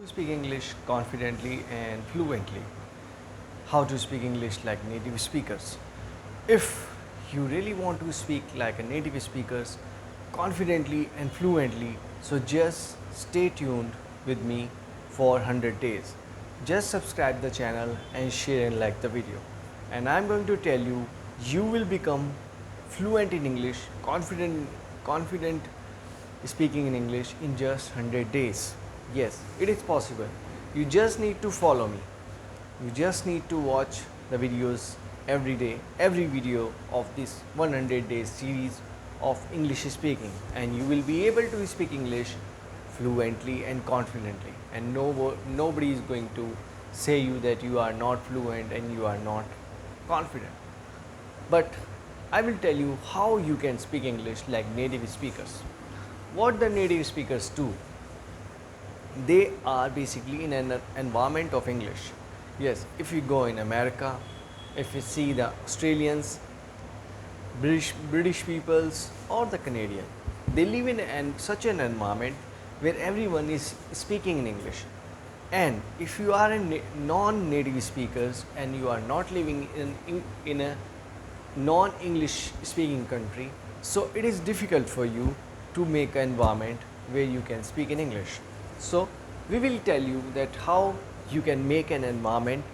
To speak English confidently and fluently. How to speak English like native speakers. If you really want to speak like a native speakers confidently and fluently, so just stay tuned with me for 100 days. Just subscribe the channel and share and like the video. And I'm going to tell you, you will become fluent in English, confident speaking in English in just 100 days. Yes, it is possible. You just need to follow me. You just need to watch the videos every day, every video of this 100 days series of English speaking, and you will be able to speak English fluently and confidently. And nobody is going to say you that you are not fluent and you are not confident. But I will tell you how you can speak English like native speakers. What the native speakers do, they are basically in an environment of English. Yes, if you go in America, if you see the Australians, British peoples, or the Canadian, they live in such an environment where everyone is speaking in English. And if you are a non-native speakers and you are not living in a non-English speaking country, so it is difficult for you to make an environment where you can speak in English. So we will tell you that how you can make an environment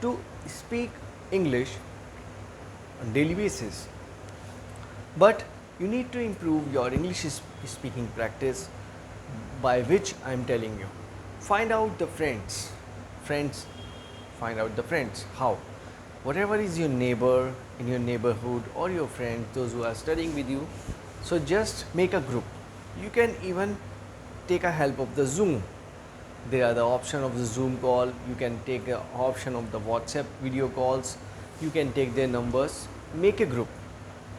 to speak English on daily basis. But you need to improve your English speaking practice, by which I am telling you. Find out the friends. Friends, find out the friends. How? Whatever is your neighbor in your neighborhood or your friends, those who are studying with you, so just make a group. You can even take a help of the Zoom. There are the option of the Zoom call. You can take the option of the WhatsApp video calls. You can take their numbers. Make a group.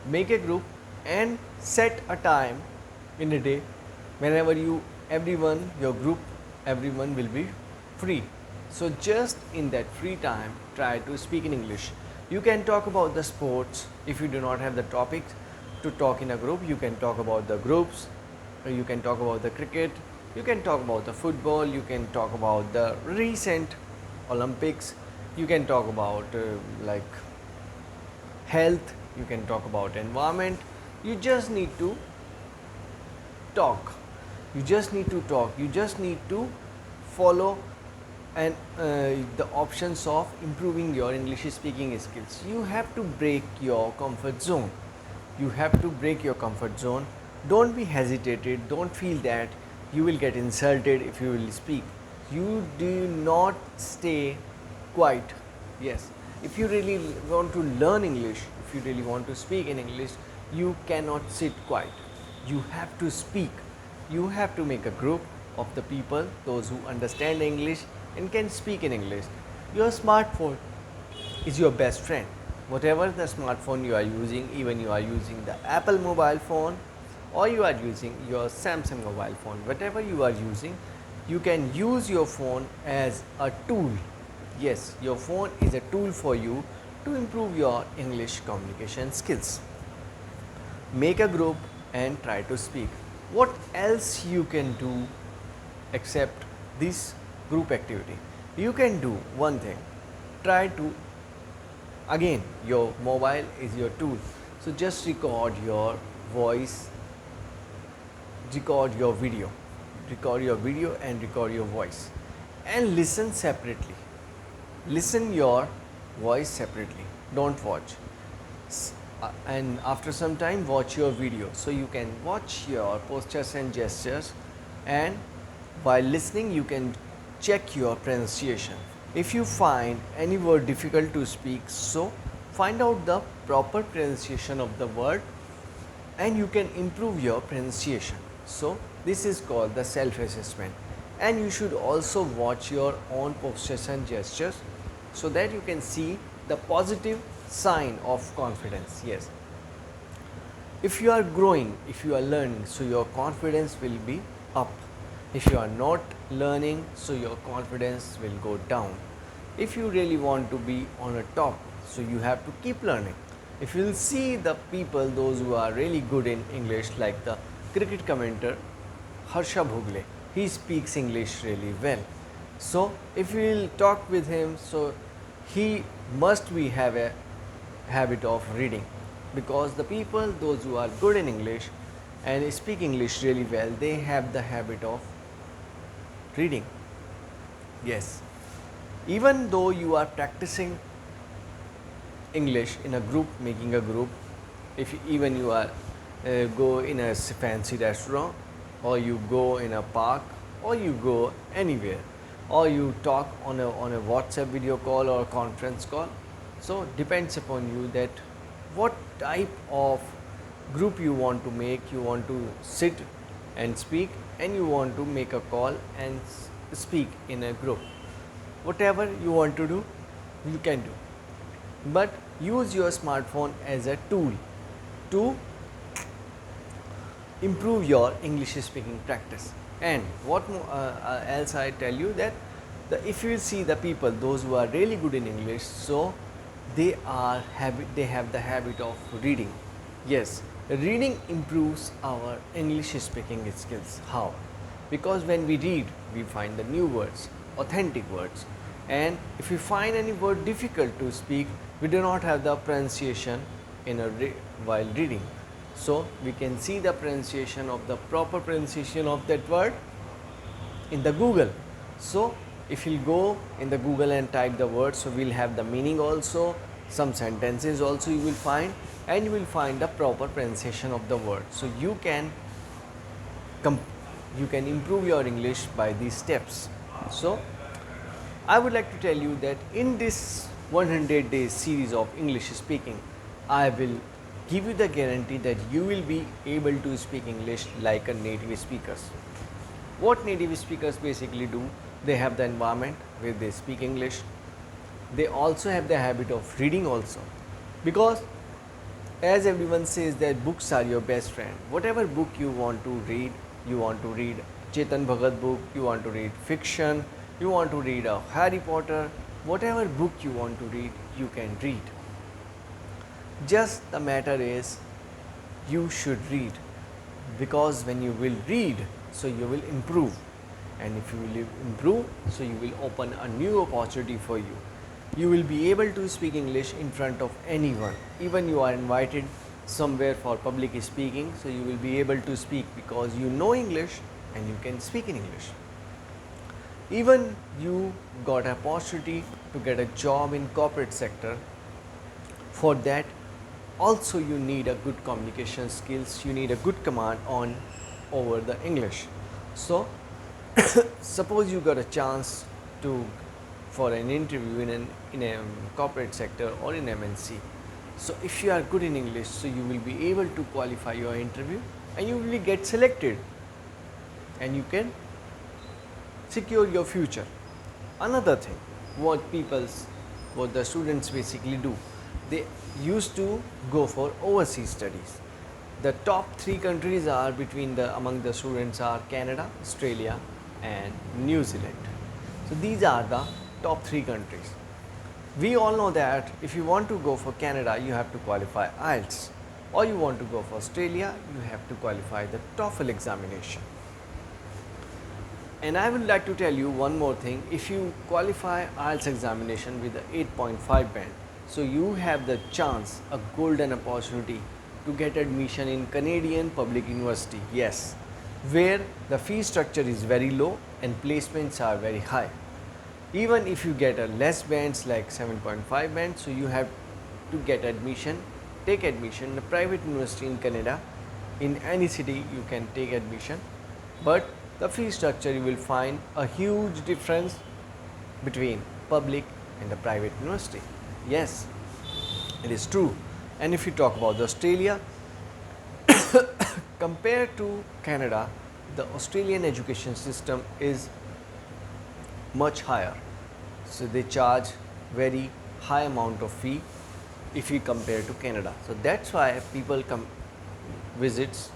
Make a group and set a time in a day whenever everyone, your group, everyone will be free. So just in that free time, try to speak in English. You can talk about the sports. If you do not have the topics to talk in a group, you can talk about the groups, or you can talk about the cricket, you can talk about the football, you can talk about the recent Olympics, you can talk about like health, you can talk about environment. You just need to talk. You just need to talk. You just need to follow and the options of improving your English speaking skills. You have to break your comfort zone. You have to break your comfort zone. Don't be hesitated. Don't feel that you will get insulted if you will speak. You do not stay quiet. Yes, if you really want to learn English, if you really want to speak in English, you cannot sit quiet. You have to speak. You have to make a group of the people, those who understand English and can speak in English. Your smartphone is your best friend. Whatever the smartphone you are using, even you are using the Apple mobile phone or you are using your Samsung mobile phone, whatever you are using, you can use your phone as a tool. Yes, your phone is a tool for you to improve your English communication skills. Make a group and try to speak. What else you can do except this group activity? You can do one thing. Try to, again, your mobile is your tool. So just record your voice, record your video, and record your voice, and listen separately. Listen your voice separately. Don't watch. And after some time, watch your video. So you can watch your postures and gestures, and while listening, you can check your pronunciation. If you find any word difficult to speak, so find out the proper pronunciation of the word and you can improve your pronunciation. So this is called the self-assessment. And you should also watch your own postures and gestures so that you can see the positive sign of confidence. Yes, if you are growing, if you are learning, so your confidence will be up. If you are not learning, so your confidence will go down. If you really want to be on a top, so you have to keep learning. If you will see the those who are really good in English, like the cricket commentator Harsha Bhogle, he speaks English really well. So if we will talk with him, so he must be have a habit of reading, because the people those who are good in English and speak English really well, they have the habit of reading. Yes, even though you are practicing English in a group, making a group, if even you are go in a fancy restaurant, or you go in a park, or you go anywhere, or you talk on a WhatsApp video call or a conference call, so depends upon you that what type of group you want to make. You want to sit and speak, and you want to make a call and speak in a group. Whatever you want to do, you can do, but use your smartphone as a tool to improve your English speaking practice. And what else I tell you, that if you see the people those who are really good in English, so they have the habit of reading. Yes, reading improves our English speaking skills. How? Because when we read, we find the new words, authentic words, and if we find any word difficult to speak, we do not have the pronunciation while reading. So we can see the pronunciation of the proper pronunciation of that word in the Google. So if you go in the Google and type the word, so we'll have the meaning also, some sentences also you will find, and you will find the proper pronunciation of the word. So you can improve your English by these steps. So I would like to tell you that in this 100 days series of English speaking, I will give you the guarantee that you will be able to speak English like a native speakers. What native speakers basically do, they have the environment where they speak English. They also have the habit of reading also, because as everyone says that books are your best friend. Whatever book you want to read Chetan Bhagat book, you want to read fiction, you want to read a Harry Potter, whatever book you want to read, you can read. Just the matter is, you should read, because when you will read, so you will improve, and if you will improve, so you will open a new opportunity for you. You will be able to speak English in front of anyone. Even you are invited somewhere for public speaking, so you will be able to speak because you know English and you can speak in English. Even you got an opportunity to get a job in corporate sector. For that also you need a good communication skills, you need a good command on over the English. So suppose you got a chance to for an interview in a corporate sector or in MNC. So if you are good in English, so you will be able to qualify your interview and you will get selected, and you can secure your future. Another thing, what the students basically do, they used to go for overseas studies. The top 3 countries are among the students are Canada, Australia and New Zealand. So these are the top 3 countries. We all know that if you want to go for Canada, you have to qualify IELTS, or you want to go for Australia, you have to qualify the TOEFL examination. And I would like to tell you one more thing. If you qualify IELTS examination with the 8.5 band, so you have the chance, a golden opportunity to get admission in Canadian public university. Yes, where the fee structure is very low and placements are very high. Even if you get a less bands like 7.5 band, so you have to take admission in a private university in Canada. In any city you can take admission, but the fee structure, you will find a huge difference between public and the private university. Yes, it is true. And if you talk about Australia, compared to Canada, the Australian education system is much higher. So they charge very high amount of fee if we compare to Canada. So that's why people visit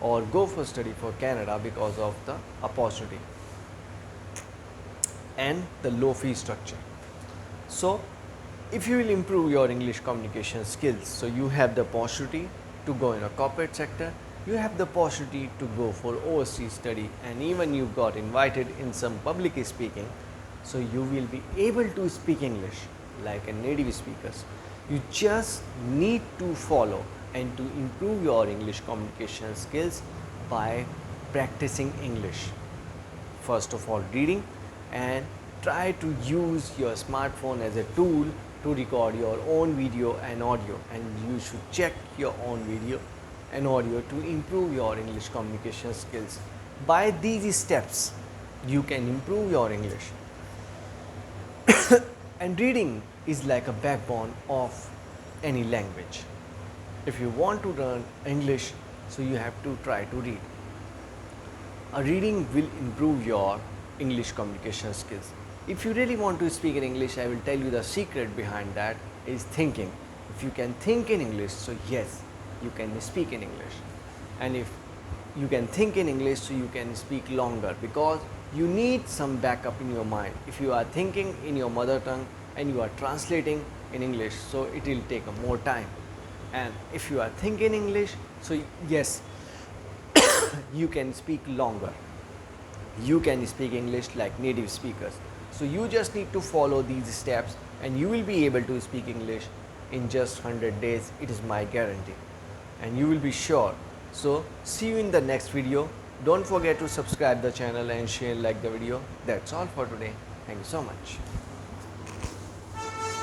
or go for study for Canada, because of the opportunity and the low fee structure. So if you will improve your English communication skills, so you have the opportunity to go in a corporate sector, you have the possibility to go for overseas study, and even you got invited in some public speaking, so you will be able to speak English like a native speakers. You just need to follow and to improve your English communication skills by practicing English. First of all, reading, and try to use your smartphone as a tool to record your own video and audio, and you should check your own video and audio to improve your English communication skills. By these steps you can improve your English. And reading is like a backbone of any language. If you want to learn English, so you have to try to read. A reading will improve your English communication skills. If you really want to speak in English, I will tell you the secret behind that is thinking. If you can think in English, so yes, you can speak in English. And if you can think in English, so you can speak longer, because you need some backup in your mind. If you are thinking in your mother tongue and you are translating in English, so it will take more time. And if you are thinking English, so yes, you can speak longer. You can speak English like native speakers. So you just need to follow these steps and you will be able to speak English in just 100 days. It is my guarantee. And you will be sure. So see you in the next video. Don't forget to subscribe the channel and share like the video. That's all for today. Thank you so much.